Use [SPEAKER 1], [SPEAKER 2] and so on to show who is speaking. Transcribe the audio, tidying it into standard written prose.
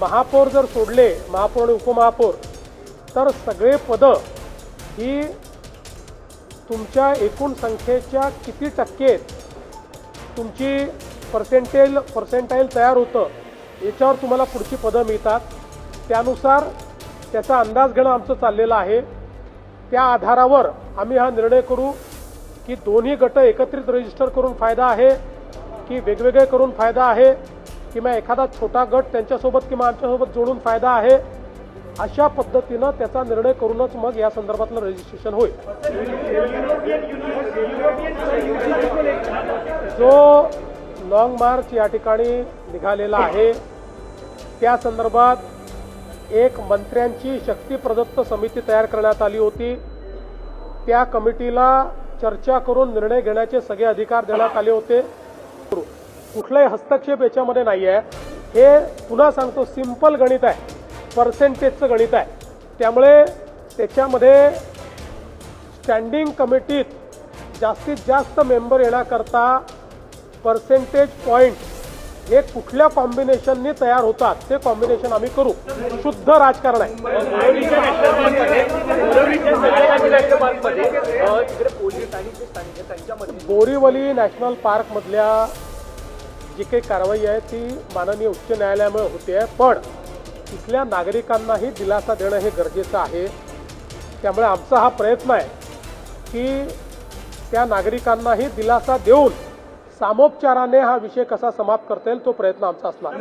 [SPEAKER 1] महापौर जर सोडले, महापौर आणि उपमहापौर, तर सगळे पदं ही तुमच्या एकूण संख्येच्या किती टक्के तुमची पर्सेंटाईल तयार होतं याच्यावर तुम्हाला पुढची पदं मिळतात. त्यानुसार त्याचा अंदाज घेणं आमचं चाललेलं आहे. त्या आधारावर आम्ही हा निर्णय करू की दोन्ही गट एकत्रित रजिस्टर करून फायदा आहे की वेगवेगळे करून फायदा आहे किंवा एखादा छोटा गट त्यांच्यासोबत किंवा आमच्यासोबत जोडून फायदा आहे. अशा पद्धतीनं त्याचा निर्णय करूनच मग या संदर्भातलं रजिस्ट्रेशन होईल. जो लॉंग मार्च या ठिकाणी निघालेला आहे त्या संदर्भात एक मंत्र्यांची शक्ती प्रदत्त समिती तयार करण्यात आली होती. त्या कमिटीला चर्चा करून निर्णय घेण्याचे सगळे अधिकार देण्यात आले होते. कुठलाही हस्तक्षेप याच्यामध्ये नाही आहे. हे पुन्हा सांगतो, सिंपल गणित आहे, पर्सेंटेजचं गणित आहे. त्यामुळे त्याच्यामध्ये स्टँडिंग कमिटीत जास्तीत जास्त मेंबर येण्याकरता पर्सेंटेज पॉईंट हे कुठल्या कॉम्बिनेशननी तयार होतात ते कॉम्बिनेशन आम्ही करू. शुद्ध राजकारण आहे. बोरीवली नॅशनल पार्क मधल्या जी काही कारवाई आहे ती माननीय उच्च न्यायालयामुळे होते आहे, पण इथल्या नागरिकांनाही दिलासा देणं हे गरजेचं आहे. त्यामुळे आमचा हा प्रयत्न आहे की त्या नागरिकांनाही दिलासा देऊन सामोपचाराने हा विषय कसा समाप्त करता येईल तो प्रयत्न आमचा असणार.